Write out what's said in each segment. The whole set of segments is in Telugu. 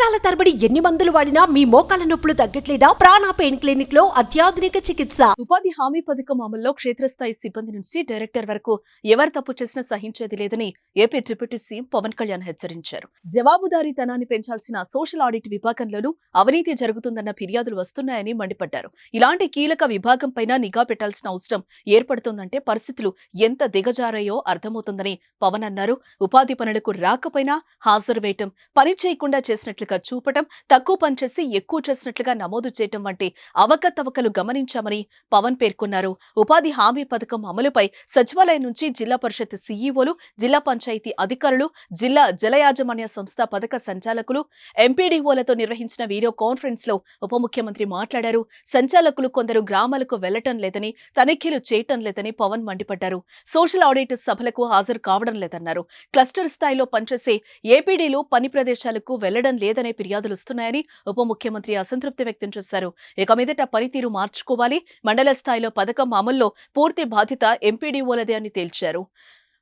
సంవత్సరాల తరబడి ఎన్ని మందులు వాడినా మీ మోకాల నొప్పులు తగ్గట్లేదా? ప్రాణ పెయిన్ క్లినిక్ లో అత్యాధునిక చికిత్స. ఉపాధి హామీ పథకం అమల్లో క్షేత్రస్థాయి సిబ్బంది నుంచి డైరెక్టర్ వరకు ఎవరు తప్పు చేసినా సహించేది లేదని AP deputy CM Pavan Kalyan హెచ్చరించారు. జవాబుదారీతనాన్ని పెంచాల్సిన సోషల్ ఆడిట్ విభాగంలోనూ అవినీతి జరుగుతుందన్న ఫిర్యాదులు వస్తున్నాయని మండిపడ్డారు. ఇలాంటి కీలక విభాగంపైన నిఘా పెట్టాల్సిన అవసరం ఏర్పడుతోందంటే పరిస్థితులు ఎంత దిగజారాయో అర్థమవుతుందని పవన్ అన్నారు. ఉపాధి పనులకు రాకపోయినా హాజరు వేయటం, పని చేయకుండా చేసినట్లుగా చూపటం, తక్కువ పనిచేసి ఎక్కువ చేసినట్లుగా నమోదు చేయటం వంటి అవకతవకలు గమనించామని పవన్ పేర్కొన్నారు. ఉపాధి హామీ పథకం అమలుపై సచివాలయం నుంచి జిల్లా పరిషత్ సీఈఓలు, జిల్లా పంచాయతీ అధికారులు, జిల్లా జలయాజమాన్య సంస్థ పథక సంచాలకులు, ఎంపీడీఓలతో నిర్వహించిన వీడియో కాన్ఫరెన్స్ లో ఉప ముఖ్యమంత్రి మాట్లాడారు. సంచాలకులు కొందరు గ్రామాలకు వెళ్లటం లేదని, తనిఖీలు చేయటం లేదని పవన్ మండిపడ్డారు. సోషల్ ఆడిట్ సభలకు హాజరు కావడం లేదన్నారు. క్లస్టర్ స్థాయిలో పనిచేసే ఏపీడీలు పని ప్రదేశాలకు వెళ్లడం లేదనే ఫిర్యాదులు వస్తున్నాయని ఉప ముఖ్యమంత్రి అసంతృప్తి వ్యక్తం చేశారు. ఇక మీదట పనితీరు మార్చుకోవాలి, మండల స్థాయిలో పథకం అమల్లో పూర్తి బాధ్యత ఎంపీడీఓలదే అని తేల్చారు.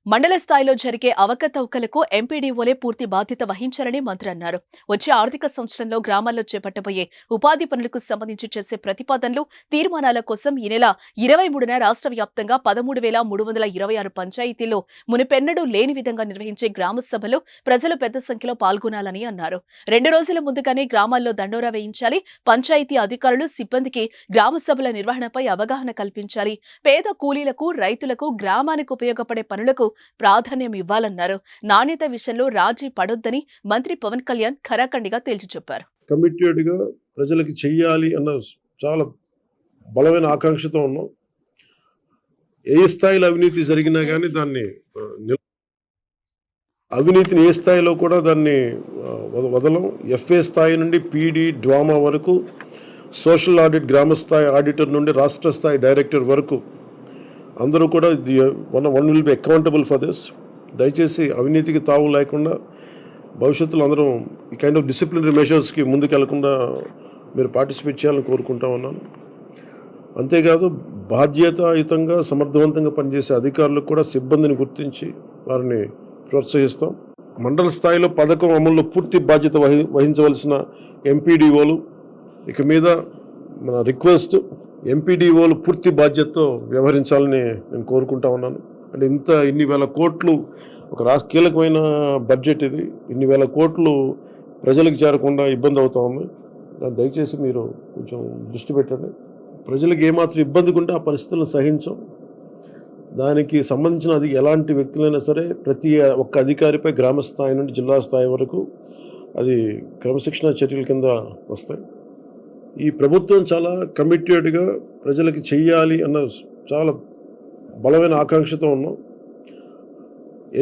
మండల స్థాయిలో జరిగే అవకతవకలకు ఎంపీడీఓలే పూర్తి బాధ్యత వహించాలని మంత్రి అన్నారు. వచ్చే ఆర్థిక సంవత్సరంలో గ్రామాల్లో చేపట్టబోయే ఉపాధి పనులకు సంబంధించి చేసే ప్రతిపాదనలు, తీర్మానాల కోసం ఈ నెల 23న రాష్ట్ర వ్యాప్తంగా 13,326 పంచాయతీల్లో మునిపెన్నడూ లేని విధంగా నిర్వహించే గ్రామ సభలో ప్రజలు పెద్ద సంఖ్యలో పాల్గొనాలని అన్నారు. 2 రోజుల ముందుగానే గ్రామాల్లో దండోరా వేయించాలి. పంచాయతీ అధికారులు, సిబ్బందికి గ్రామ సభల నిర్వహణపై అవగాహన కల్పించాలి. పేద కూలీలకు, రైతులకు, గ్రామానికి ఉపయోగపడే పనులకు ప్రాధాన్యం ఇవ్వాలన్నారు. నాణ్యత విషయంలో రాజీ పడొద్దని మంత్రి పవన్ కళ్యాణ్ ఖరాఖండిగా తేల్చి చెప్పారు. కమిటెడ్ గా ప్రజలకు చెయ్యాలి అన్న చాలా బలమైన ఆకాంక్షతో ఉన్నాం. ఏ స్థాయిలో అవినీతి జరిగినా కానీ దాన్ని అవినీతిని ఏ స్థాయిలో కూడా దాన్ని వదలం. ఎఫ్ఏ స్థాయి నుండి పీడీ, డ్వామా వరకు, సోషల్ ఆడిట్ గ్రామ స్థాయి ఆడిటర్ నుండి రాష్ట్ర స్థాయి డైరెక్టర్ వరకు అందరూ కూడా one will be accountable for this. దయచేసి అవినీతికి తావు లేకుండా భవిష్యత్తులో అందరం ఈ కైండ్ ఆఫ్ డిసిప్లినరీ మెషర్స్కి ముందుకెళ్లకుండా మీరు పార్టిసిపేట్ చేయాలని కోరుకుంటా ఉన్నాను. అంతేకాదు, బాధ్యతాయుతంగా సమర్థవంతంగా పనిచేసే అధికారులకు కూడా సిబ్బందిని గుర్తించి వారిని ప్రోత్సహిస్తాం. మండల స్థాయిలో పథకం అమల్లో పూర్తి బాధ్యత వహించవలసిన ఎంపీడీఓలు, ఇక మీద మన రిక్వెస్ట్, ఎంపీడీఓలు పూర్తి బాధ్యతతో వ్యవహరించాలని నేను కోరుకుంటా ఉన్నాను. అంటే ఇన్ని వేల కోట్లు, ఒక కీలకమైన బడ్జెట్ ఇది, ఇన్ని వేల కోట్లు ప్రజలకు చేరకుండా ఇబ్బంది అవుతా ఉంది. దాన్ని దయచేసి మీరు కొంచెం దృష్టి పెట్టండి. ప్రజలకు ఏమాత్రం ఇబ్బందిగా ఉంటే ఆ పరిస్థితులను సహించం. దానికి సంబంధించిన ఎలాంటి వ్యక్తులైనా సరే ప్రతి ఒక్క అధికారిపై గ్రామ స్థాయి నుండి జిల్లా స్థాయి వరకు అది క్రమశిక్షణ చర్యల కింద వస్తాయి. ఈ ప్రభుత్వం చాలా కమిటెడ్గా ప్రజలకు చెయ్యాలి అన్న చాలా బలమైన ఆకాంక్షతో ఉన్నాం.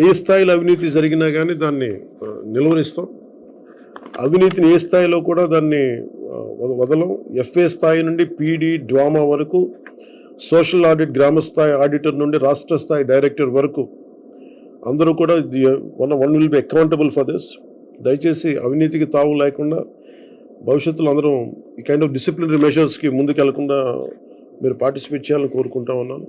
ఏ స్థాయిలో అవినీతి జరిగినా కానీ దాన్ని నిలువనిస్తాం. అవినీతిని ఏ స్థాయిలో కూడా దాన్ని వదలం. ఎఫ్ఏ స్థాయి నుండి పీడీ, డ్వామా వరకు, సోషల్ ఆడిట్ గ్రామ స్థాయి ఆడిటర్ నుండి రాష్ట్ర స్థాయి డైరెక్టర్ వరకు అందరూ కూడా one will be accountable for this. దయచేసి అవినీతికి తావు లేకుండా భవిష్యత్తులో అందరం ఈ కైండ్ ఆఫ్ డిసిప్లినరీ మెషర్స్కి ముందుకెళ్లకుండా మీరు పార్టిసిపేట్ చేయాలని కోరుకుంటా ఉన్నాను.